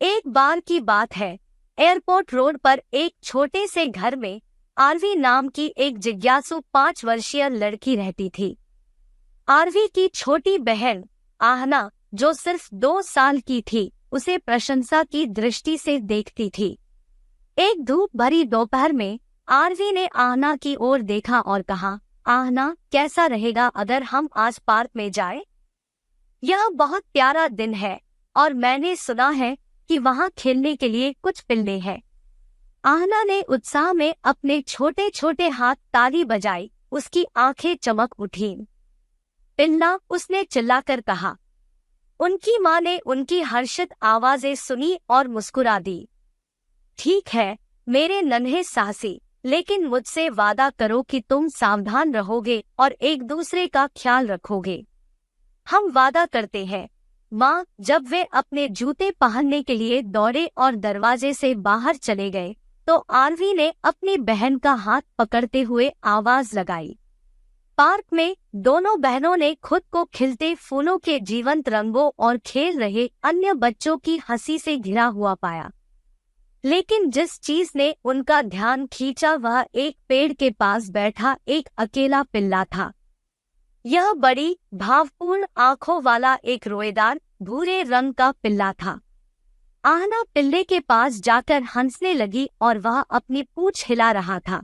एक बार की बात है, एयरपोर्ट रोड पर एक छोटे से घर में आरवी नाम की एक जिज्ञासु 5 वर्षीय लड़की रहती थी। आरवी की छोटी बहन आहना, जो सिर्फ 2 साल की थी, उसे प्रशंसा की दृष्टि से देखती थी। एक धूप भरी दोपहर में आरवी ने आहना की ओर देखा और कहा, आहना, कैसा रहेगा अगर हम आज पार्क में जाएं? यह बहुत प्यारा दिन है और मैंने सुना है कि वहाँ खेलने के लिए कुछ पिल्ले हैं। आहना ने उत्साह में अपने छोटे छोटे हाथ ताली बजाई। उसकी आंखें चमक उठीं। पिल्ला, उसने चिल्लाकर कहा। उनकी माँ ने उनकी हर्षित आवाजें सुनी और मुस्कुरा दी। ठीक है मेरे नन्हे साहसी, लेकिन मुझसे वादा करो कि तुम सावधान रहोगे और एक दूसरे का ख्याल रखोगे। हम वादा करते हैं, माँ। जब वे अपने जूते पहनने के लिए दौड़े और दरवाजे से बाहर चले गए, तो आरवी ने अपनी बहन का हाथ पकड़ते हुए आवाज लगाई। पार्क में दोनों बहनों ने खुद को खिलते फूलों के जीवंत रंगों और खेल रहे अन्य बच्चों की हंसी से घिरा हुआ पाया। लेकिन जिस चीज ने उनका ध्यान खींचा वह एक पेड़ के पास बैठा एक अकेला पिल्ला था। यह बड़ी भावपूर्ण आंखों वाला एक रोएदार भूरे रंग का पिल्ला था। आहना पिल्ले के पास जाकर हंसने लगी और वह अपनी पूंछ हिला रहा था।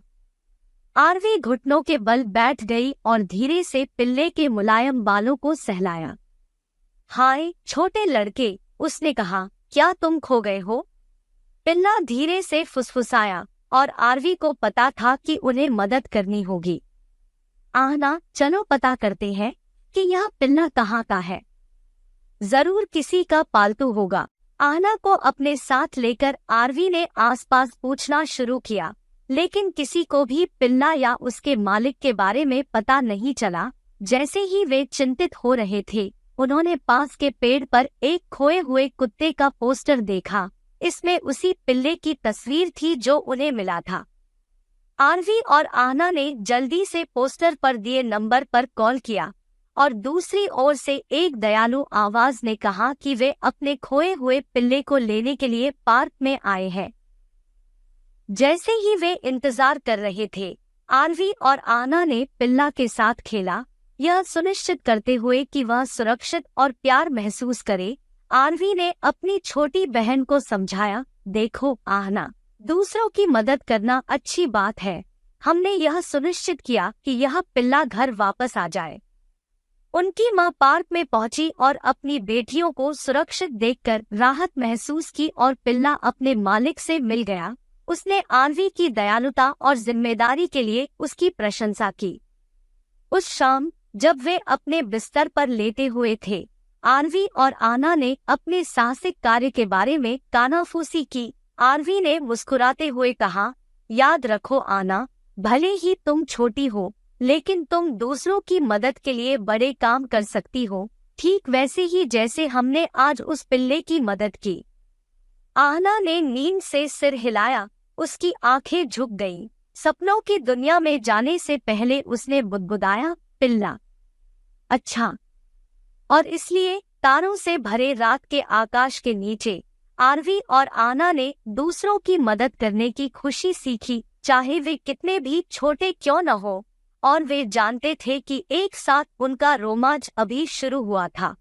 आरवी घुटनों के बल बैठ गई और धीरे से पिल्ले के मुलायम बालों को सहलाया। हाय छोटे लड़के, उसने कहा, क्या तुम खो गए हो? पिल्ला धीरे से फुसफुसाया और आरवी को पता था कि उन्हें मदद करनी होगी। आहना, चलो पता करते हैं कि यह पिल्ला कहाँ का है। जरूर किसी का पालतू होगा। आहना को अपने साथ लेकर आरवी ने आसपास पूछना शुरू किया, लेकिन किसी को भी पिल्ला या उसके मालिक के बारे में पता नहीं चला। जैसे ही वे चिंतित हो रहे थे, उन्होंने पास के पेड़ पर एक खोए हुए कुत्ते का पोस्टर देखा। इसमें उसी पिल्ले की तस्वीर थी जो उन्हें मिला था। आरवी और आहना ने जल्दी से पोस्टर पर दिए नंबर पर कॉल किया और दूसरी ओर से एक दयालु आवाज ने कहा कि वे अपने खोए हुए पिल्ले को लेने के लिए पार्क में आए हैं। जैसे ही वे इंतजार कर रहे थे, आरवी और आहना ने पिल्ला के साथ खेला, यह सुनिश्चित करते हुए कि वह सुरक्षित और प्यार महसूस करे। आरवी ने अपनी छोटी बहन को समझाया, देखो आहना, दूसरों की मदद करना अच्छी बात है। हमने यह सुनिश्चित किया कि यह पिल्ला घर वापस आ जाए। उनकी मां पार्क में पहुंची और अपनी बेटियों को सुरक्षित देखकर राहत महसूस की और पिल्ला अपने मालिक से मिल गया। उसने आरवी की दयालुता और जिम्मेदारी के लिए उसकी प्रशंसा की। उस शाम जब वे अपने बिस्तर पर लेटे हुए थे, आरवी और आहना ने अपने साहसिक कार्य के बारे में कानाफूसी की। आरवी ने मुस्कुराते हुए कहा, याद रखो आहना, भले ही तुम छोटी हो, लेकिन तुम दूसरों की मदद के लिए बड़े काम कर सकती हो, ठीक वैसे ही जैसे हमने आज उस पिल्ले की मदद की। आहना ने नींद से सिर हिलाया। उसकी आंखें झुक गईं। सपनों की दुनिया में जाने से पहले उसने बुदबुदाया, पिल्ला। अच्छा। और इसलिए तारों से भरे रात के आकाश के नीचे आरवी और आहना ने दूसरों की मदद करने की खुशी सीखी, चाहे वे कितने भी छोटे क्यों न हो, और वे जानते थे कि एक साथ उनका रोमांच अभी शुरू हुआ था।